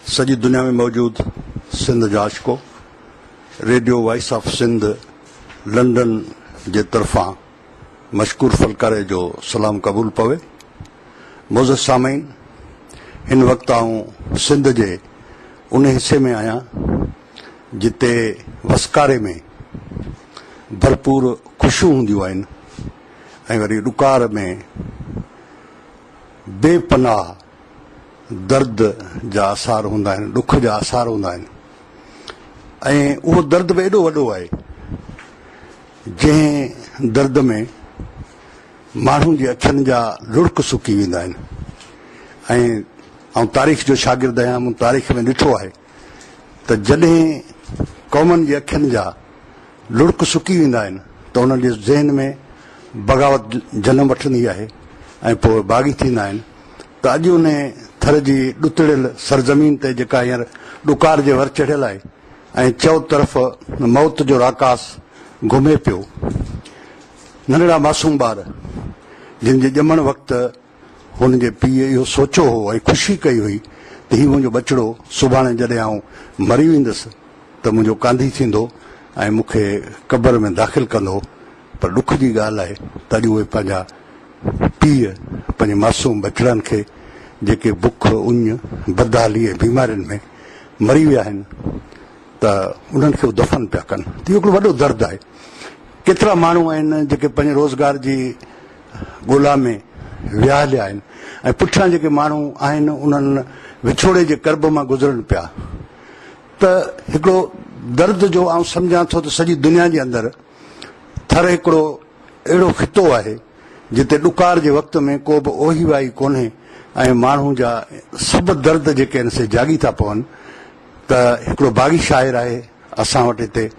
सॼी दुनिया में मौजूद सिंध जा आशिको radio voice of Sindh London जे तरफ़ां मशकूर फलकारे जो सलाम क़बूल पवे। मोज़स सामीन, हिन वक़्तु आऊं सिंध जे उन हिस्से में आहियां जिते वसकारे में भरपूर ख़ुशियूं हूंदियूं आहिनि ऐं वरी ॾुकार में बेपनाह दर्द जा आसार हूंदा आहिनि, ॾुख जा आसार हूंदा आहिनि ऐं उहो दर्द बि एॾो वॾो आहे जंहिं दर्द में माण्हुनि जे अखियुनि जा लुड़क सुकी वेंदा आहिनि। ऐं आउं तारीख़ जो शागिर्दु आहियां, मूं तारीख़ में ॾिठो आहे त जॾहिं क़ौमनि जे अखियुनि जा लुड़क सुकी वेंदा आहिनि त उन्हनि जे ज़हन में बग़ावत जनम वठंदी आहे ऐं पोइ बाग़ी थींदा आहिनि। त अॼु उन थर जी ॾुतड़ियल सरज़मीन ते जेका हींअर ॾुकार जे वर चढ़ियल आहे ऐं चओ तरफ़ मौत जो राकास घुमे पियो, नंढड़ा मासूम ॿार जिन जे ॼमण वक़्तु हुन जे पीउ इहो सोचियो हो ऐं ख़ुशी कई हुई त हीउ मुंहिंजो बचिड़ो सुभाणे जॾहिं आउं मरी वेंदुसि त मुंहिंजो कांधी थींदो ऐं मूंखे क़बर में दाख़िल कंदो, पर ॾुख जी ॻाल्हि आहे त अॼु उहे पंहिंजा पीउ पंहिंजे मासूम बचिड़नि खे जेके बुख उञ बदहाली ऐं बीमारियुनि में मरी विया आहिनि त उन्हनि खे दफ़न पिया कनि। त इहो हिकिड़ो वॾो दर्द आहे। केतिरा माण्हू आहिनि जेके पंहिंजे रोज़गार जी ॻोल्हा में विया हलिया आहिनि ऐं पुठियां जेके माण्हू आहिनि उन्हनि विछोड़े जे कर्ब मां गुज़रनि पिया। त हिकिड़ो दर्द जो आउं सम्झां थो त सॼी दुनिया जे अंदरि थर हिकिड़ो अहिड़ो खितो आहे जिते ॾुकार जे वक़्त में को बि ओही वाही कोन्हे ऐं माण्हू जा सभु दर्द जेके आहिनि से जागी था पवनि। त हिकिड़ो बाग़ी शाइर आहे असां वटि हिते,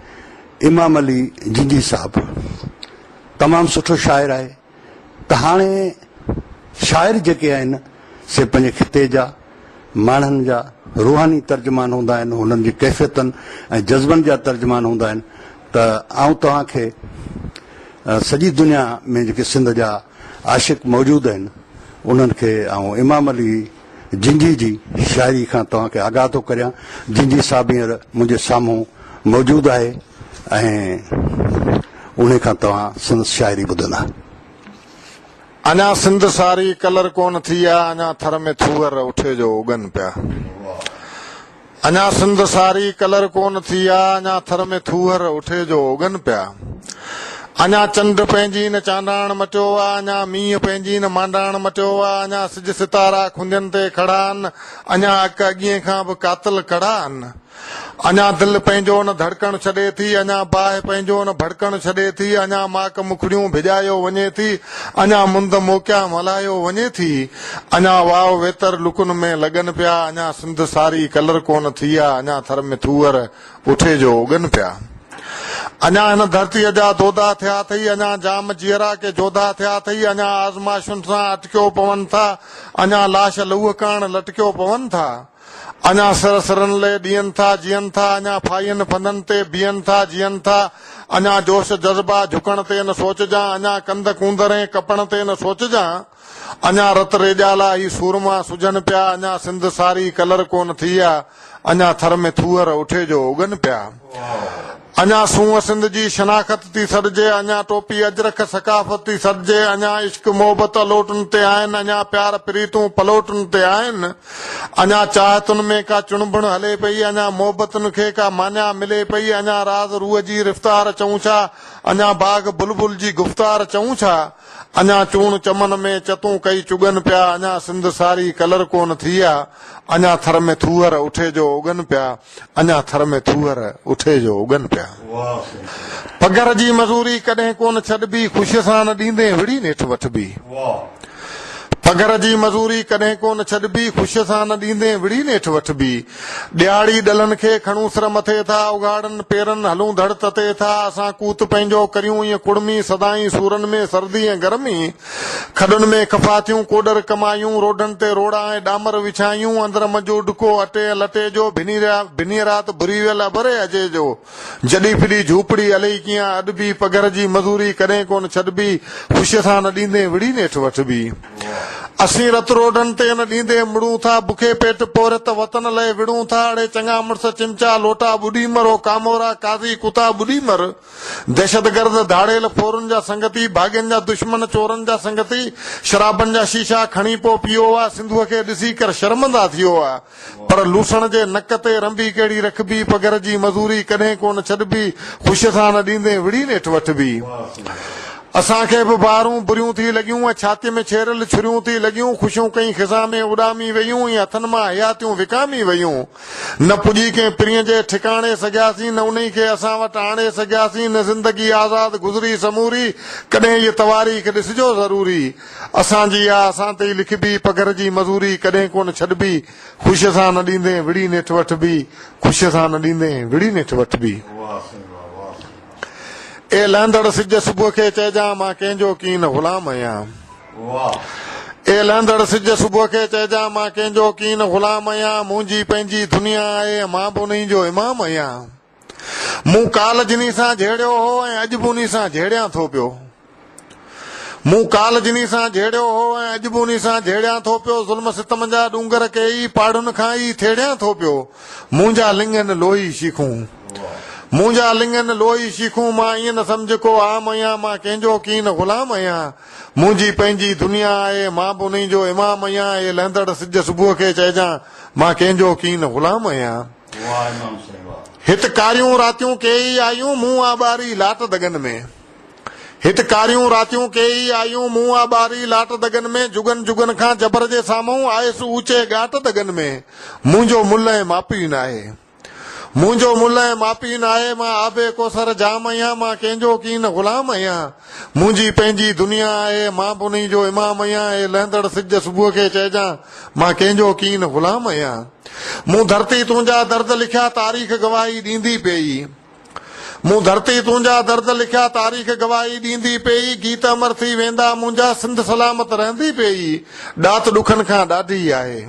इमाम अली जंजही साहिबु, तमामु सुठो शाइर आहे। त हाणे शाइर जेके आहिनि से पंहिंजे खिते जा माण्हुनि जा रूहानी तर्जुमान हूंदा आहिनि, हुननि जी कैफ़ियतनि ऐं जज़्बनि जा तर्जुमान हूंदा आहिनि। त आउं तव्हांखे सॼी दुनिया में जेके सिंध जा आशिक़ मौजूदु आहिनि उन्हनि खे ऐं इमाम अली जंजही जी शाइरी खां तव्हांखे आगाह थो करियां। जंजही साहिबु हींअर मुंहिंजे साम्हूं मौजूदु आहे ऐं उन खां तव्हां संदसि शाइरी ॿुधंदा। अञा सिंध सारी कलर कोन थी आहे, अञा थर में थूअर उठे जो उगन पिया। अञा सिंध सारी कलर कोन थी आहे, अञा थर में थूअर उठे जो उगन पिया। अञा चंड पंहिंजी न चांडाण मटियो आहे, अञा मींहं पंहिंजी न मांडाण मटियो आहे। अञा सिज सितारा खुंदियुनि ते खड़ा आहिनि, अञा अक अॻीअ खां बि कातिल कड़ा आहिनि। अञा दिलि पंहिंजो न धड़कण छॾे थी, अञा बाहि पंहिंजो न भड़कण छॾे थी। अञा माक मुखड़ियूं भिॼायो वञे थी, अञा मुंद मोकिया मल्हायो वञे थी। अञा वाव वेतर लुकुन में लॻनि पिया, अञा सिंध सारी कलर कोन थी आहे, अञा थर में थूअर उठे जो उगन पिया। अञा हिन धरतीअ जा दोदा थिया अथई, अञा जाम जीअरा के जोधा थिया अथई। अञा आज़माइशुनि सां अटकियो पवनि था, अञा लाश लहूअ काण लटकियो पवनि था। अञा सिर सिरनि ले ॾियनि था जीअनि था, अञा फाइनि फंदनि ते बीहनि था जीअनि था। अञा जोश जज़्बा झुकण ते न सोचजां, अञा कंध कूंदरे कपण ते न सोचजां। अञा रत रेजाला ही सूरमा सुजन पिया, अञा सिंध सारी कलर कोन थी आहे, अञा थर में थूअर उठे जो उगन पिया। अञा सूंह सिंध जी शनाख़त थी सॾिजे, अञा टोपी अजरख सकाफ़त थी सॾिजे। अञा इश्क मोहबत लोटनि ते आहिनि, अञा प्यार प्रीतूं पलोटनि ते आहिनि। अञा चाहतुनि में का चुणबुण हले पई, अञा मोहबतुनि खे का मान्या मिले पई। अञा राज़ रूह जी रिफ़्तार चऊं छा, अञा बाग़ बुलबुल जी गुफ़्तार चऊं छा। अञा चूण चमन में चतूं कई चुगन पिया, अञा सिंध सारी कलर कोन थी आहे, अञा थर में थूअर उठे जो उगन पिया। अञा थर में थूअर उठे जो उगन पिया। पघर जी मज़ूरी कॾहिं कोन छॾबी, ख़ुशीअ सां न ॾींदे विड़ी नेठि वठबी। पघर जी मज़ूरी कॾहिं कोन छॾबी, ख़ुशीअ सां न ॾींदे विड़ी नेठि वठबी। ॾियारी ॾलनि खे खणूं सिर मथे था, उघाड़नि पेरनि हलूं धड़ तते था। असां कूत पंहिंजो करियूं ईअं कुड़मी, सदाई सूरनि में सर्दी ऐं गर्मी। खॾुनि में कफ़ातियूं कोडर कमायूं, रोडनि ते रोड़ा ऐं डामर विछायूं। अंदरि मंजो ॾुको अटे लटे जो, भिनी राति बुरी वियल अबरे अजे जो। जॾी फिरी झूपड़ी अलई कीअं अॾ बि, पघर जी मज़ूरी कॾहिं कोन छॾबी, ख़ुशीअ सां न ॾींदे विड़ी नेठि वठबी। असीं रत रोडनि ते न ॾींदे मुड़ूं था, बुखे पेट पोरत वतन लाइ विड़ूं था। अड़े चङा मुड़स चिमचा लोटा ॿुॾी मरो, कामोरा काज़ी कुता ॿुॾी मर। दहशतगर्द धाड़ेल फोरनि जा संगती, भाॻनि जा दुश्मन चोरनि जा संगती, शराबनि जा शीशा खणी पो पियो आहे। सिंधुअ खे ॾिसी कर शर्मंदा थियो आहे, पर लूसण जे नक ते रंबी कहिड़ी रखबी, पगर जी मज़ूरी कॾहिं कोन छॾबी, ख़ुशि सां न ॾींदे विड़ी नेठ वठबी। असांखे बि बारूं बुरियूं थी लॻियूं, छातीअ में छेरियल छुरियूं थी लॻियूं, ख़ुशियूं कई खिज़ा में उॾामी वयूं, या हथनि मां हयातियूं विकामी वयूं। न पुॼी कंहिं पिरीअ जे ठिकाणे सघियासीं, न उन्ही खे असां वटि आणे सघियासीं, न ज़िंदगी आज़ाद गुज़री समूरी, कॾहिं इहा तवारीख़ ॾिसिजो ज़रूरी। असांजी आहे असां ते लिखबी, पघर जी मज़ूरी कॾहिं कोन छॾबी, ख़ुशि सां न ॾींदे विड़ी नेठ वठबी, ख़ुशि सां न ॾींदे विड़ी नेठ वठबी। ए लहंदड़ सिज सुबुह खे चइजां, मां कंहिंजो कीन ग़ुलाम आहियां। ए लहंदड़ सिज सुबुह खे चइजां, मां कंहिंजो कीन ग़ुलाम आहियां। मुंहिंजी पंहिंजी दुनिया आहे, मां बि उन्ही जो इमाम आहियां। मूं काल जिनी सां जहिड़ियो हो ऐं अॼु बि उन्ही सां जहिड़ियां थो पियो। मूं काल जिनी सां जहिड़ियो हो ऐं अॼु बि उन्ही सां जहिड़ियां थो पियो। ज़ुल्म सितम जा ॾूंगर कई, पाड़ुनि खां ई थेड़ियां थो पियो। मुंहिंजा लिंगनि लोही शीखूं, मुंहिंजा लिंगनि लोही शीखूं, मां ईअं न सम्झ को आम आहियां, मां कंहिंजो कीन ग़ुलाम आहियां। मुंहिंजी पंहिंजी दुनिया आहे, मां बि उन्ही जो इमाम आहियां। ए लहंदड़ सिज सुबुह खे चइजां, मां कंहिंजो कीन ग़ुलाम आहियां। हित कारियूं रातियूं केई आयूं, मूं आबारी लाट दगन में। हित कारियूं रातियूं केई आयूं, मूं आबारी लाट दगन में। जुगन जुगन खां जबर जे साम्हूं आयसि ऊचे घाट दगन में। मुंहिंजो मुल्ह ऐं मापी न आहे, मुंहिंजो मुल्ह ऐं मापी न आहे। मां आबे कोसर जाम आहियां, मां कंहिंजो कीन ग़ुलाम आहियां। मुंहिंजी पंहिंजी दुनिया आहे, मां बि उन्ही जो इमाम आहियां। ए लहंदड़ सिज सुबुह खे चइजां, मां कंहिंजो कीन ग़ुलाम आहियां। मूं धरती तुंहिंजा दर्द लिखिया, तारीख़ गवाही ॾींदी पई। मूं धरती तुंहिंजा दर्द लिखिया, तारीख़ गवाही ॾींदी पई। गीत अमर थी वेंदा मुंहिंजा, सिंध सलामत रहंदी पई। ॾात ॾुखनि खां ॾाढी आहे,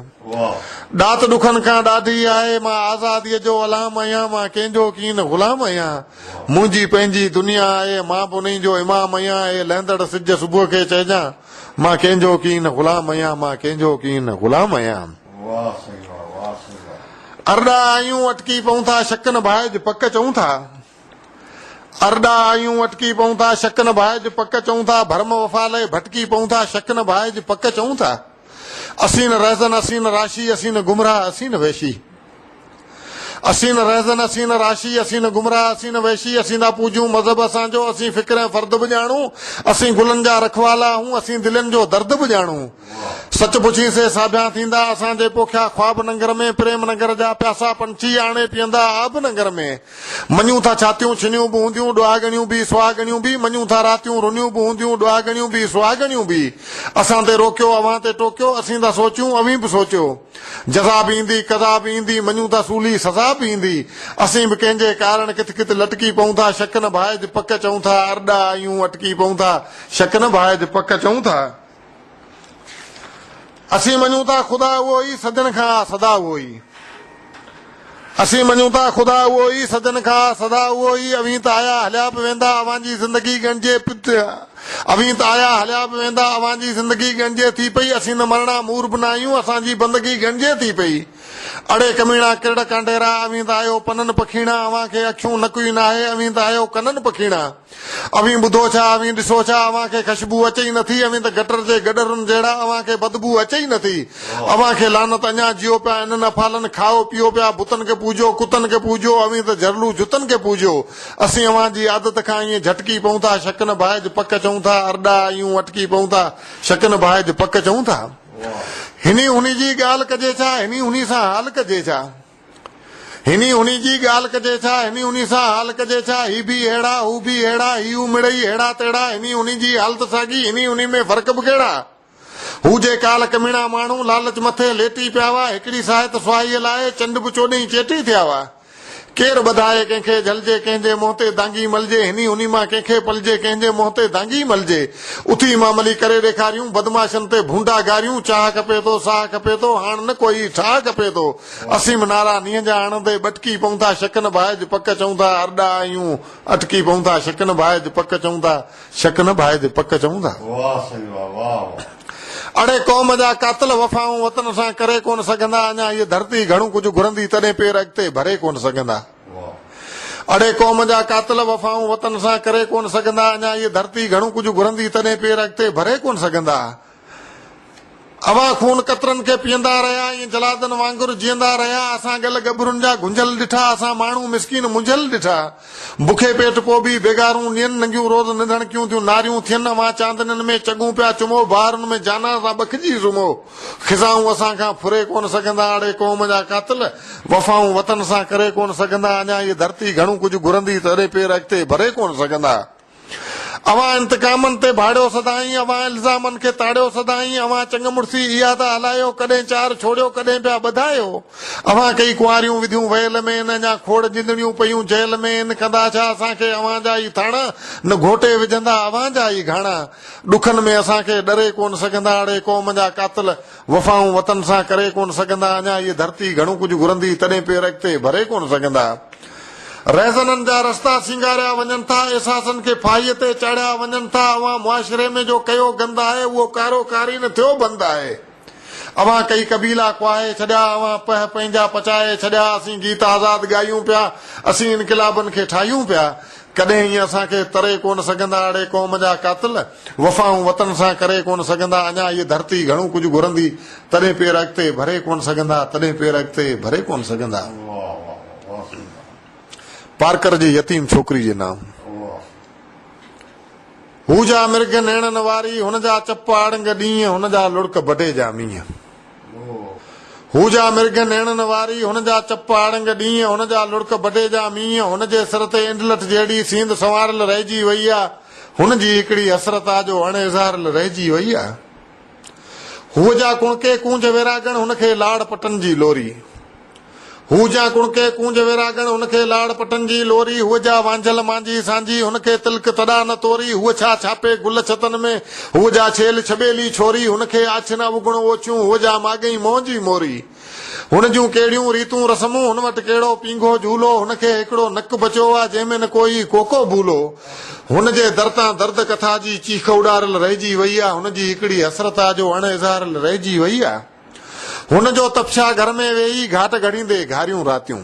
ॾात ॾुखनि खां ॾाढी आहे। मां आज़ादीअ जो अलाम आहियां, मां कंहिंजो कीन ग़ुलाम आहियां। मुंहिंजी पंहिंजी दुनिया आहे, मां बि उन्ही जो इमाम आहियां। ए लहंदड़ सिज सुबुह खे चइजां, मां कंहिंजो कीन ग़ुलाम आहियां, मां कंहिंजो कीन ग़ुलाम आहियां। अरड़ा आयूं अटकी पऊं था, शक न भाइज पक चऊं था। अरड़ा आयूं अटकी पऊं था, शक न भाइज पक चऊं था। भरम वफ़ा लाइ भटकी पऊं था, शक न भाइज पक चऊं था। असीं न रहज़न असीं न राशि, असीं न गुमराह असीं न वैशी। असीं न रहज़न असीं न राशि, असीं न गुमराह असीं न वैशी। असीं न पूजूं मज़हब असांजो, असीं फ़िक्र ऐं फ़र्द बि ॼाणूं। असीं गुलनि जा रखवाला आहियूं, असीं दिलनि जो दर्द बि ॼाणूं। सच पुछींसे साबिया थींदा, असांजे पोखिया ख्वाब नंगर में। प्रेम नगर जा प्यासा पंछी आणे पीअंदा आब नगर में। मञूं था छातियूं छिनियूं बि हूंदियूं, ॾुआगणियूं बि सुहागणियूं बि। मञूं था रातियूं रुनियूं बि हूंदियूं, ॾुआगणियूं बि सुहागणियूं बि। असां ते रोकियो अव्हां ते टोकियो, असीं था सोचियूं अवीं बि सोचियो। जज़ा बि ईंदी कज़ा बि ईंदी, मञूं था सूली सज़ा बि ईंदी। असीं बि कंहिंजे कारण किथ किथ लटकी पऊं था, शक न भाइज पक चऊं था। अरड़ा आयूं अटकी पऊं था, शक न भाइज पक चऊं था। असीं मञूं था ख़ुदा उहो ई, सदन खां सदा उहो ई। असीं मञूं था ख़ुदा उहो ई, सदन खां सदा उहो ई। अवीं त आया हलिया बि वेंदा, अव्हांजी ज़िंदगी ॻणिजे अवीं त आया हलिया बि वेंदा, अव्हांजी ज़िंदगी ॻणिजे थी पई। असीं न मरणा मूर बि न आहियूं, असांजी बंदगी ॻणिजे थी पई। अड़े कमीणा किरड़ कांडेरा, अवीं त आयो पननि पखीणा। अव्हां खे अखियूं नकुई न आहे, अवीं त आयो कननि पखीणा। अवीं ॿुधो छा अवीं ॾिसो छा, अव्हां खे ख़ुशबू अचे ई नथी। अवीं त गटर जे गडरुनि जहिड़ा, अव्हां खे बदबू अचे ई नथी। अव्हां खे लानत अञा जियो पिया इन्हनि अफ़ालनि, खाओ पीओ पिया बुतनि खे पूॼो कुतनि खे पूॼो। अवीं त जरलू जुतनि खे पूॼो। असीं अव्हांजी आदत खां ईअं झटकी पऊं था, शक न भाइज पक चऊं था। अरड़ा आयूं अटकी पऊं था, शक न भाइज पक चऊं था। हिनी हुनी जी ॻाल्हि कजे छा, हिनी हुनी सां हाल कजे छा। हिनी हुनी जी ॻाल्हि कजे छा, हिनी हुनी सां हाल कजे छा। ही बि अहिड़ा हू बि अहिड़ा, ही मिड़ई अहिड़ा तेड़ा। हिनी हुनी जी हालत साॻी, हिनी हुनी में फ़र्क़ बि कहिड़ा। हू जे काल कमीणा माण्हू लालच मथे लेटी पिया हुआ। हिकिड़ी साहित सुहाईअ लाइ चंड बि चोॾहीं चेटी थिया हुआ। केरु ॿधाए कंहिंखे झलजे, कंहिंजे मुंहं ते दांगी मलजे। हिनी हुनी मां कंहिंखे पलजे, कंहिंजे मुंहं ते दांगी मलजे। उथी मामली करे ॾेखारियूं बदमाशनि ते भूंडा गारियूं। चाह खपे थो साह खपे थो, हाण न कोई ठाह खपे थो। असीं नारा नींहं जा हणंदे ॿटकी पऊं था, शक न भाइज पक चऊं था। अरड़ा आयूं अटकी पऊं था, शक न भाइज पक चऊं था, शक न भाइज पक चऊं था। अड़े क़ौम जा कातिल वफ़ाऊं वतन सां करे कोन सघंदा, अञा ये धरती घणो कुझु घुरंदी तॾहिं पेर अॻिते भरे कोन सघंदा। अड़े क़ौम जा कातिल वफ़ाऊं वतन सां करे कोन सघंदा, अञा ये धरती घणो कुझु घुरंदी तॾहिं पेर अॻिते भरे कोन सघंदा। अवां खून कतरनि खे पीअंदा रहिया, ईअं जलादनि वांगुरु जीअंदा रहिया, असां गल गबरुनि जा गुंजल ॾिठा, असां माण्हू मिसकीन मुंझल ॾिठा। बुखे पेट पोइ बि बेगारूं नियनि नंगियूं रोज़ निधणकियूं थियूं नारियूं थियनि, अवां चांदननि में चङूं पिया चुमो, ॿारनि में जाना सां बखिजी सुम्हो, खिसाऊं असां खां फुरे कोन सघंदा। अड़े क़ौम जा कातिल वफ़ाऊं वतन सां करे कोन सघंदा, अञा ये धरती घणो कुझु घुरंदी तॾहिं पेर अॻिते भरे कोन सघंदा। अवां इंतकामनि ते भाड़ियो सदाई, अवां इल्ज़ामनि खे ताड़ियो सदाई, अवां चंग मुड़सी इहा त हलायो, कॾहिं चार छोड़ियो कॾहिं पिया ॿधायो। अवां कई कुंवारियूं विधियूं वयल में, अञा खोड़ जिंदड़ियूं पयूं जेल में, कंदा छा असांखे अवां जा ई थाणा, न घोटे विझंदा अवां जा ई घाणा। ॾुखनि में असांखे डरे कोन सघंदा, अड़े क़ौम जा कातिल वफ़ाऊं वतन सां करे कोन सघंदा, अञा ये धरती घणो कुझु घुरंदी तॾहिं पेर अॻिते भरे कोन सघंदा। रहज़ननि जा रस्ता सिंगारिया वञनि था, एहसासनि खे फाहीअ ते चाढ़िया वञनि था, अवां मुआशिरे में जो कयो गंद आहे उहो कारोकारी न थियो बंदि आहे। अवां कई कबीला कुआहे छॾिया, अवां पह पंहिंजा पचाए छॾिया, असीं गीत आज़ाद ॻायूं पिया, असीं इनक़िलाबनि खे ठाहियूं पिया, कॾहिं ईअं असांखे तरे कोन सघंदा। अड़े क़ौम जा कातिल वफ़ाऊं वतन सां करे कोन सघंदा, अञा ये धरती घणो कुझु घुरंदी तॾहिं पेर अॻिते भरे कोन सघंदा, तॾहिं पेर अॻिते भरे कोन सघंदा। पारकर जी यतीम छोकिरी जे नाम। हू जा मिर्ग नेणनि वारी, हुन जा चप आड़ंग ॾींहं, हुन जा लुड़क बटे जा मींहं। हू जा मिर्ग नेणनि वारी, हुन जा चप आड़ंग ॾींहं, हुन जा लुड़क बटे जा मींहं। हुन जे सिर ते इंडलठ जहिड़ी सींद संवारल रहिजी वई आहे, हुन जी हिकिड़ी हसरत आहे जो अणेज़ारल रहिजी वई आहे। हूअ जा कुणके कूंज वेरागण, हुनखे लाड़ पटनि जी लोरी। हू जा कुणके कूंज वेरागण, हुनखे लाड़ पटनि जी लोरी। हूअ जा वांझल मांझी सांझी, हुनखे तिलक तॾा न तोरी। हूअ छा छापे गुल छतनि में, हूअ जा छेल छबेली छोरी, हुनखे आछ न उगण ओचियूं, हूअ जा मागई मोंजी मोरी। हुन जूं कहिड़ियूं रीतूं रस्मूं, हुन वटि कहिड़ो पींघो झूलो, हुनखे हिकिड़ो नक बचियो आहे जंहिंमें न कोई कोको भूलो। हुन जे दर तां दर्द कथा जी चीख उॾारल रहिजी वई आहे, हुन जी हिकिड़ी हसरत आहे जो अणेज़ारल रहिजी वई आहे। हुन जो तपशा घर में वेही घाट घड़ींदे घारियूं रातियूं।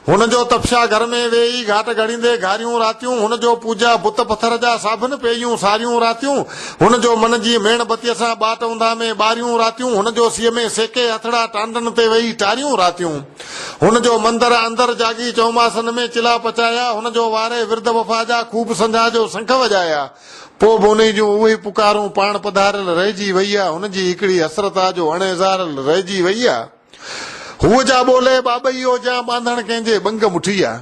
हुन जो तपशा घर में वेही घाट घड़ींदे घारियूं रातियूं। हुन जो पूजा बुत पथर जा साबन पेयूं सारियूं रातियूं। हुन जो मन जी मेण बतीअ सां बाट उंधा में ॿारियूं रातियूं। हुन जो सीअ में सेके हथड़ा टांडनि ते वेही टारियूं रातियूं। हुन जो मंदर अंदर जागी चौमासनि में चिला पचाया। हुन जो वारे विरद वफ़ा जा खूब संझा जो शंख वॼाया। पोइ बि उन जूं उहे पुकारूं पाण पधारियल रहिजी वई आहे। हुन जी हिकिड़ी हसरत आहे जो अणेज़ारल रहिजी वई आहे। हूअ जा ॿोले बाबईअ जा बांधण कंहिंजे बंग मुठी आहे।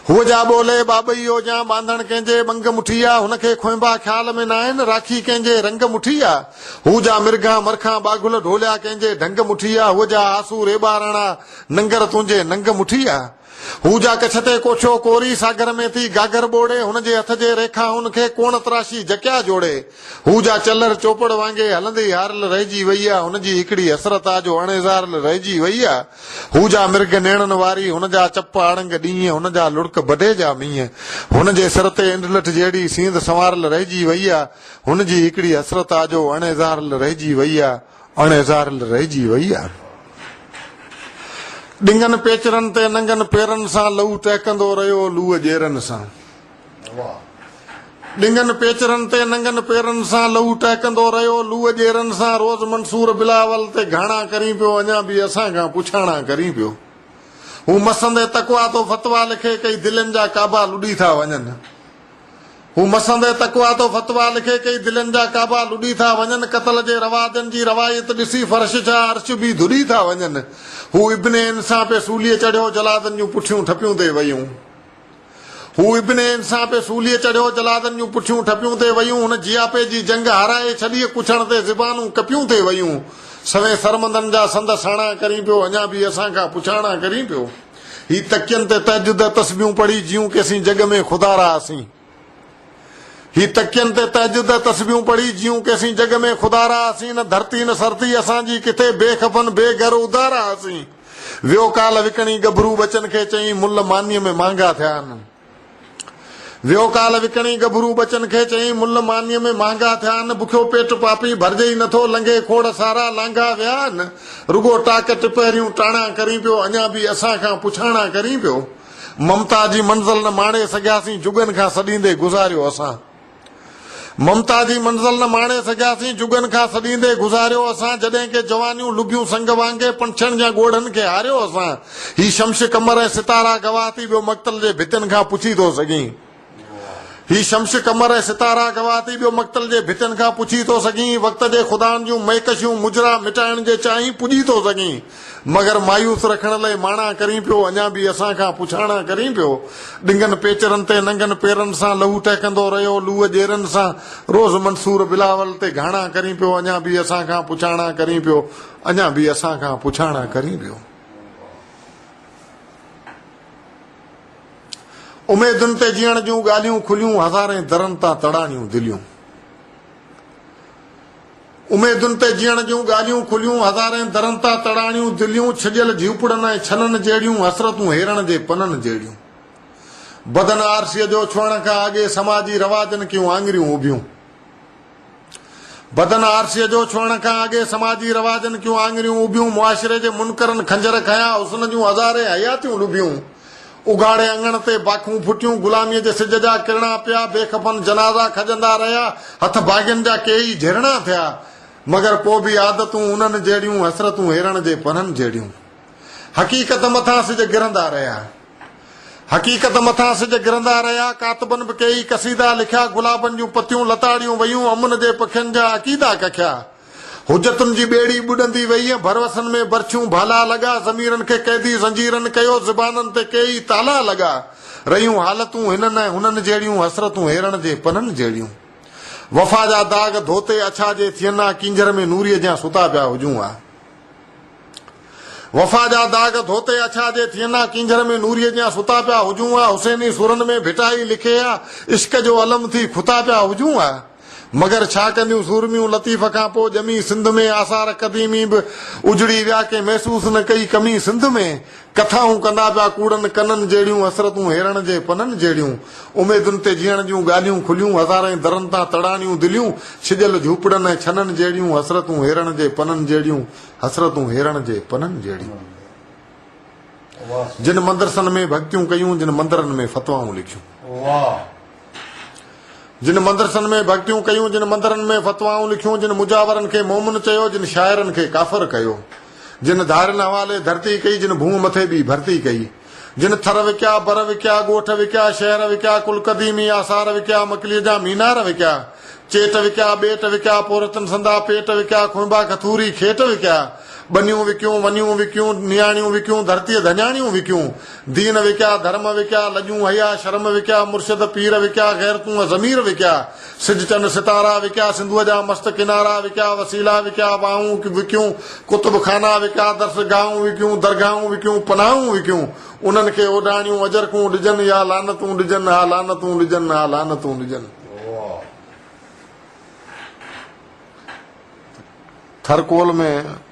हूअ जा ॿोले बाबईअ जा बांधण कंहिंजे बंग मुठी आहे। हुनखे खुंबा ख़्याल में न आहिनि, राखी कंहिंजे रंग मुठी आहे। हू जा मिर्गा मरखा बागुल ढोलिया कंहिंजे ढंग मुठी आहे। हूअ जा आंसू रेबा राणा नंगर तुंहिंजे नंग मुठी आहे। हू जा कच्छ ते कोछो कोरी सागर में थी गागर बोड़े। हुन जे हथ जे रेखा हुनखे कोण तराशी जकिया जोड़े। हू जा चलर चोपड़ वांगे हलंदी हारल रहिजी वई आहे। हुन जी हिकिड़ी हसरत आहे जो अणेज़ारल रहिजी वई आहे। हू जा मिर्ग नेणनि वारी, हुन जा चप आड़ंग ॾींहं, हुन जा लुड़क बढे जा मींहं। हुन जे सिर ते इंडलठ जहिड़ी सींद संवारल रहिजी वई आहे। हुन जी हिकिड़ी हसरत आहे जो अणेज़ारल रहिजी वई आहे, अणेज़ारल रहिजी वई आहे। डिंगन पेचरनि ते नंगनि पेरनि सां लहू टहिकंदो रहियो लूह ॼेरनि सां। डिंगन पेचरनि ते नंगनि पेरनि सां लहू टहिकंदो रहियो लूह ॼेरनि सां। रोज़ मंसूर बिलावल ते घाणा करी पियो, अञा बि असां खां पुछाणा करी पियो। हू मसंदे तकवा तो फतवा लिखे, कई दिलनि जा काबा लुॾी था वञनि। हू मसंदे तकवा तो फतवा लिखे, कई दिलनि जा काबा लुॾी था वञनि। क़तल जे रवाजनि जी रवायत ॾिसी फर्श जा अर्श बि धुरी था वञनि। हू इब्ने इंसां पे सूलीअ चढ़ियो, जलादनि जूं पुठियूं ठपियूं ते वयूं। हू इब्ने इंसां पे सूलीअ चढ़ियो, जलादनि जूं पुठियूं ठपियूं ते वयूं। हुन जियापे जी जंग हाराए छॾी, कुछण ते ज़िबानूं कपियूं ते वयूं। सवे सरमंदनि जा संद साणा करी पियो, अञा बि असां खां पुछाणा करी पियो। ही तकियनि ते तहजुद तस्बियूं पढ़ी जियूं कि असीं जग में ख़ुदा रहासीं। ही तकियनि ते तहजुद तस्बियूं पढ़ी जियूं कि असीं जग में ख़ुदा रहासीं। न धरती न सरती असांजी किथे बेखफन बेघर उदार रहासीं। वियो काल विकणी गभरू बचन खे चई, मुल मानीअ में महांगा थिया आहिनि। वियो काल विकणी गभरू बचन खे चई मुल मानीअ में महांगा थिया आहिनि बुखियो पेट पापी भरजे ई नथो लंघे खोड़ सारा लांघा विया आहिनि रुगो टाक टिपहरियूं टाणा करी पियो अञा बि असां खां पुछाणा करी पियो ममता जी मंज़िल न माणे सघियासीं जुगनि खां सॾींदे गुज़ारियो असां ममता जी मंज़िल न माणे सघियासीं जुगनि खां सॾींदे गुज़ारियो असां जॾहिं के जवानियूं लुगियूं संग वांगे पंछनि जा ॻोढ़नि खे हारियो असां ही शम्श कमर ऐं सितारा गवाह थी ॿियो मक़्तल जे भितियुनि खां पुछी थो सघीं ही शम्श कमर ऐं सितारा गवाह थी ॿियो मक़्तल जे भितियुनि खां पुछी थो सघीं वक़्त जे ख़ुदानि जूं महकशियूं मुजरा मिटाइण जे चाहीं पुॼी थो सघीं मगर मायूस रखण लाइ माणा करी पियो अञा बि असां खां पुछाणा करी पियो डिंगनि पेचरनि ते नंगनि पेरनि सां लहू टहिकंदो रहियो लूह ॼेरनि सां रोज़ मंसूर बिलावल ते घाणा करी पियो अञा बि असां खां पुछाणा करी पियो अञा बि असां खां पुछाणा करी पियो उमेदुनि ते जीअण जूं ॻाल्हियूं खुलियूं हज़ारे दरनि तां तड़ाणियूं दिलियूं उमेदुनि ते जीअण जूं ॻाल्हियूं खुलियूं हज़ारे दरनि तां तड़ाणियूं दिलियूं छिॼियल झूपड़नि ऐं छननि जहिड़ियूं हसरतूं हेरण जे पननि जहिड़ियूं बदन आरसीअ जो छुअण खां अॻे समाजी रवाजनि कियूं आङिरियूं उभियूं बदन आरसीअ जो छुअण खां अॻे समाजी रवाजनि कियूं आङिरियूं उभियूं मुआशिरे जे मुनकरनि खंजर खयां हुस्न जूं हज़ारे हयातियूं लुभियूं उघाड़े अंगण ते बाखूं फुटियूं गुलामीअ जे सिज जा किरणा पिया बेखबन जनाज़ा खजंदा रहिया हथ भाॻियुनि जा केई झिरणा थिया मगर पोइ बि आदतूं उन्हनि जहिड़ियूं हसरतूं हेरण जे पननि जहिड़ियूं हक़ीक़त मथां सिज गिरंदा रहिया हक़ीक़त मथां सिज गिरंदा रहिया कातबनि बि कई कसीदा लिखिया गुलाबनि जूं पतियूं लताड़ियूं वयूं अमन जे पखियुनि जा अक़ीदा कखिया हुजतुनि जी ॿेड़ी ॿुॾंदी वई भरवसनि में बर्छियूं भाला लॻा ज़मीरनि खे कैदी ज़ंजीरनि कयो ज़ुबाननि ते कई ताला लॻा रहियूं हालतूं हिननि ऐं हुननि जहिड़ियूं हसरतूं हेरण जे पननि जहिड़ियूं वफ़ा जा दाग धोते अछा जे थियनि किंजर में नूरीअ जा सुता पिया हुजूं वफ़ा जा दाग धोते अछा जे थियनि किंजर में नूरीअ जा सुता पिया हुजूं हुसैनी सुरनि में भिटाई लिखे इश्क जो अलम थी खुता पिया हुजूं मगर छा कंदियूं सूरमियूं लतीफ़ खां पोइ ॼमी सिंध में आसार क़दीमी बि उजड़ी विया के महसूस न कई कमी सिंध में कथाऊं कंदा पिया कूड़नि कननि जहिड़ियूं हसरतूं हेरण जे पननि जहिड़ियूं उमेदुनि ते जीअण जूं ॻाल्हियूं खुलियूं हज़ारे दरनि तां तड़ाणियूं दिलियूं छिॼियल झूपड़नि ऐं छननि जहिड़ियूं हसरतूं हेरण जे पननि जहिड़ियूं हसरतूं हेरण जे पननि जहिड़ियूं जिन मंदरसनि में भक्तियूं कयूं जिन मंदरनि में फतवाऊं लिखियूं जिन मंदरसनि में भक्तियूं कयूं जिन मंदरनि में फतवाऊं लिखियूं जिन मुजावरनि खे मोमिन चयो जिन शाइरनि खे काफ़िर कयो जिन धारनि हवाले धरती कई जिन भूम मथे बि भरती कई जिन थर विकिया बर विकिया ॻोठ विकिया शहर विकिया कुल क़दीमी आसार विकिया मकलीअ जा मीनार विकिया चेट विकिया ॿेट विकिया पोरतनि संदा पेट विकिया खुंबा खथूरी खेट विकिया बनियूं विकियूं वनियूं विकियूं नियाणियूं विकियूं धरतीअ धन्याणियूं विकियूं दीन विकिया धर्म विकिया लॼूं हया शर्म विकिया मुर्शिद पीर विकिया गैरतूं ज़मीर विकिया सिज चंद सितारा विकिया सिंधुअ जा मस्त किनारा विकिया वसीला विकिया बाहूं विकियूं कुतुब खाना विकिया दर्सगाहूं विकियूं दरगाहूं विकियूं पनाहूं विकियूं उन्हनि खे ओडाणियूं अजरकूं ॾिजनि या लानतूं ॾिजनि हा लानतूं ॾिजनि हा लानतूं ॾिजनि थरकोल में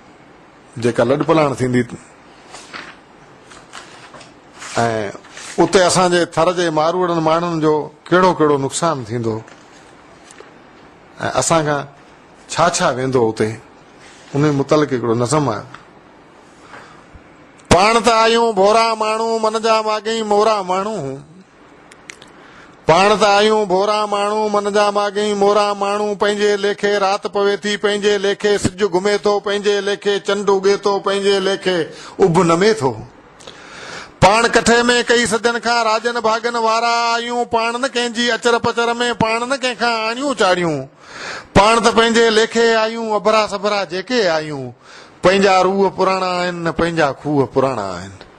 जेका लॾपलाण थींदी ऐं उते असांजे थर जे मारूड़नि माण्हुनि जो कहिड़ो कहिड़ो नुक़सानु थींदो ऐं असांखां छा छा वेंदो उते उन मुतलिक़ हिकिड़ो नज़म आहे पाण त आहियूं भोरा माण्हू मन जा माॻई मोरा माण्हू पाण त आहियूं भोरा माण्हू मन जा माॻई मोरा माण्हू पंहिंजे लेखे राति पवे थी पंहिंजे लेखे सिज घुमे थो पंहिंजे लेखे चंड उगे थो पंहिंजे लेखे उभ नमे थो पाण कठे में कई सदन खां राजन भागन वारा आहियूं पाण न कंहिंजी अचर पचर में पाण न कंहिंखां आणियूं चाढ़ियूं पाण त पंहिंजे लेखे आहियूं अबरा सबरा जेके आहियूं पंहिंजा रूह पुराणा आहिनि पंहिंजा खूह पुराणा आहिनि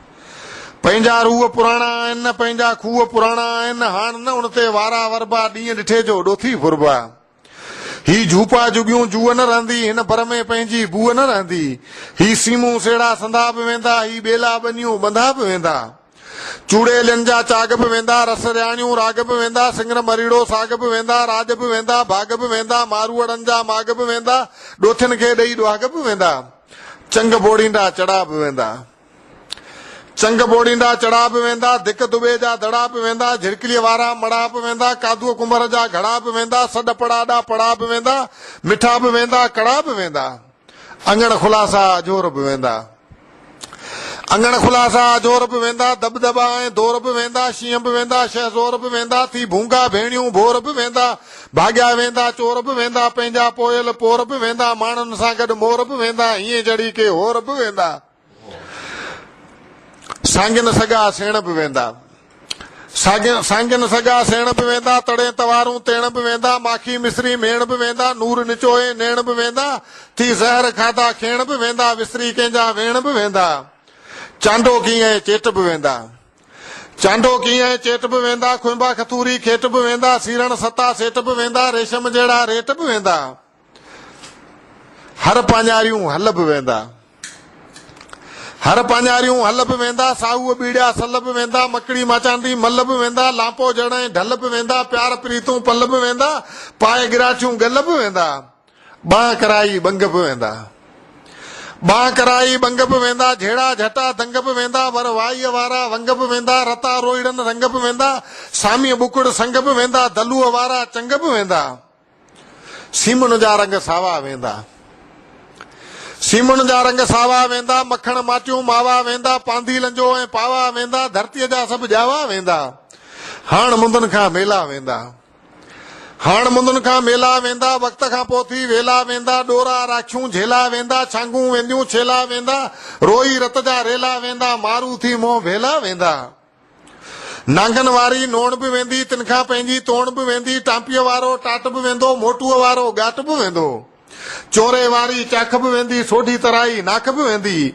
पंहिंजा रूह पुराणा आहिनि पंहिंजा खूह पुराणा आहिनि हाण न उन ते वारा वरबा ॾींहं ॾिठे जो ॾोथी फुरबा ही झूपा जुगियूं जूअ न रहंदी हिन भर में पंहिंजी बूअ न रहंदी ही सीमूं सेड़ा संदा बि वेंदा ही ॿेला बनियूं बंधा बि वेंदा चूड़ेलियुनि जा चाग बि वेंदा रस रियाणियूं राग बि वेंदा सिंगर मरीड़ो साग बि वेंदा राज बि वेंदा भाग बि वेंदा मारूअड़नि जा माग बि वेंदा ॾोथियुनि खे ॾेई ॾुहाग बि वेंदा चंग बोड़ींदा चढ़ा बि वेंदा चंग बोड़ींदा चढ़ा बि वेंदा, धिक दुबे जा दड़ा बि वेंदा, झिरकलीअ वारा मड़ा बि वेंदा, कादूअ कुंभर जा घड़ा बि वेंदा, सॾ पड़ाॾा पड़ा बि वेंदा, मिठा बि वेंदा, कड़ा बि वेंदा, अंगण खुलासा जोर बि वेंदा, अंगण खुलासा जोर बि वेंदा, दबदबा ऐं दौर बि वेंदा, शींहं बि वेंदा, शहज़ोर बि वेंदा, थी भूंगा भेणियूं भोर बि वेंदा, भाॻिया वेंदा चोर बि वेंदा, पंहिंजा पोयल पोर बि वेंदा, माण्हुनि सां गॾु मोर बि वेंदा, हीअं जड़ी के होर बि वेंदा, सांगिन सॻा सेण बि वेंदा, सांगिन सॻा सेण बि वेंदा, तड़े तवारूं तेण बि वेंदा, माखी मिस्री मेण बि वेंदा, नूर निचोए नेण बि वेंदा, थी ज़हर खाधा खेण बि वेंदा, विसरी कंहिंजा वेण बि वेंदा, चांडो कीअं चेट बि वेंदा, चांडो कीअं चेट बि वेंदा, खुंबा खतूरी खेट बि वेंदा, सीरण सता सेट बि वेंदा, रेशम जहिड़ा रेट बि वेंदा, हर पांजारियूं हल बि वेंदा, हर पांजारियूं हल बि वेंदा, साहूअ बीड़िया सल बि वेंदा, मकड़ी माचांदी मल बि वेंदा, लांपो जड़े ढल बि वेंदा, प्यार प्रीतूं पल बि वेंदा, पाए गिराचियूं गल बि वेंदा, बांह कराई बंग बि वेंदा, बांह कराई बंग बि वेंदा, झेड़ा झटा दंग बि वेंदा, वर वाईअ वारा वंग बि वेंदा, रता रोइड़न रंग बि वेंदा, सामीअ बुकड़ संग बि वेंदा, दलूअ वारा चंग बि वेंदा, सीमण जा रंग सावा वेंदा, सीमण जा रंग सावा वेंदा, मखण माटियूं मावा वेंदा, पांधी लंजो ऐं पावा वेंदा, धरतीअ जा सभु जावा वेंदा, हाण मुंदनि खां मेला वेंदा, हाण मुंदनि खां मेला वेंदा, वक़्त खां पोइ थी वेला वेंदा, ॾोरा राखियूं झेला वेंदा, छांगूं वेंदियूं छेला वेंदा, रोई रत जा रेला वेंदा, मारू थी मोह भेला वेंदा, नांगन वारी नोण बि वेंदी, तिनखां पंहिंजी तोण बि वेंदी, टांपीअ वारो टाट बि वेंदो, मोटूअ वारो गाट बि वेंदो, चोरे वारी चाख बि वेंदी, सोढी तराई नाक बि वेंदी,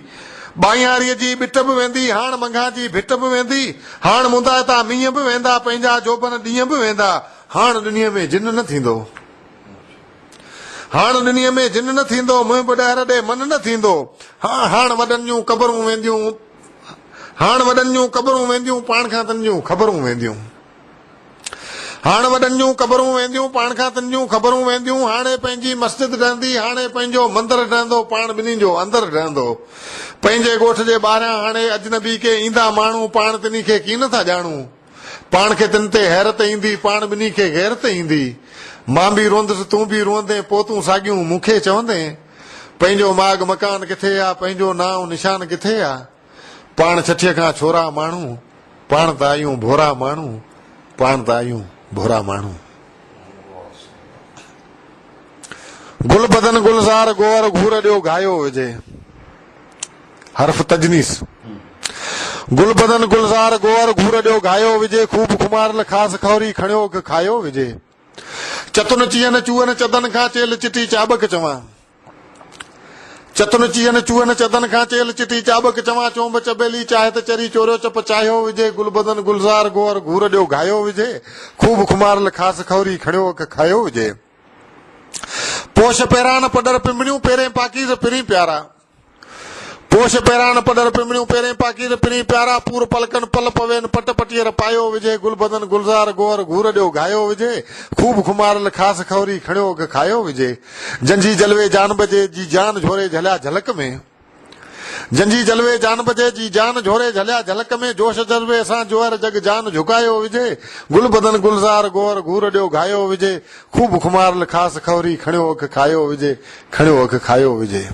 बाईयारीअ जी बिट बि वेंदी, हाण मंघा जी भिट बि वेंदी, हाण मुंदाइता मींहं बि वेंदा, पंहिंजा जोबन ॾींहं बि वेंदा, हाण दुनिया में जिन न थींदो, हाण दुनिया में जिन न थींदो, मुंहुं ॿुॾाएर ॾे मन न थींदो, हाण वॾनि जूं क़बरूं वेंदियूं, हाण वॾनि जूं क़बरूं वेंदियूं, पाण खां तन जूं ख़बरूं वेंदियूं, हाण वॾनि जूं क़बरूं वेंदियूं, पाण खां तन जूं ख़बरूं वेंदियूं, हाणे पंहिंजी मस्जिद ठहंदी, हाणे पंहिंजो मंदरु ठहंदो, पाण ॿिन्ही जो अंदरु ठहंदो, पंहिंजे ॻोठ जे ॿाहिरां हाणे अजनबी के ईंदा माण्हू, पाण तिनी खे की नथा ॼाणूं, पाण खे तिन ते हैरत ईंदी, पाण ॿिन्ही खे गैरत ईंदी, मां बि रोंदुसि तूं बि रोंदे, पोइ तूं साॻियूं मूंखे चवंदे, पंहिंजो माग मकान किथे आहे, पंहिंजो नाव निशान किथे आहे, पाण छठीअ खां छोरा माण्हू, पाण त आहियूं भोरा माण्हू, पाण त आहियूं भोरा माण्हू, गुल बदन गुलज़ार गोर घूर ॾियो घायो विझे, हर्फ तजनीस, गुल बदन गुलज़ार गोर घूर ॾियो घायो विझे, खूब खुमारल खास खौरी खणियो खायो विझे, चतुन चीअन चूअन चदन खां चेल चिटी चाबक चवां, चतुन चीअन चूअन चदन खां चेल चिटी चाबक चवां, चोंब चबेली चाहे त चरी चोरियो चप चाहियो विझे, गुल बदन गुलज़ार गोर घूर ॾियो घायो विझे, खूब खुमारल खास खौरी खणियो खायो विझे, पोश पहिरान पडर पिंबड़ियूं पहिरें पाकीज़ पिरी प्यारा, पोश पहिरान पडर पिंबड़ियूं पहिरें पाकीज़ पिरी प्यारा, पूर पलकन पल पवेन पट पटियर पायो विझे, गुल बदन गुलज़ार गोर घूर ॾियो घायो विझे, खूब खुमारल खास खौरी खणियो खायो विझे, जंझी जलवे जान बजे जी जान झोरे झलिया झलक में, जंझी जलवे जान बजे जी जान झोरे झलिया झलक में, जोश जलवे सां जोहर जग जान झुकायो विझे, गुल बदन गुलज़ार गोर घूर ॾियो घायो विझे, खूब खुमारल खास खौरी खणियो खायो विझे, खणियो खायो विझे।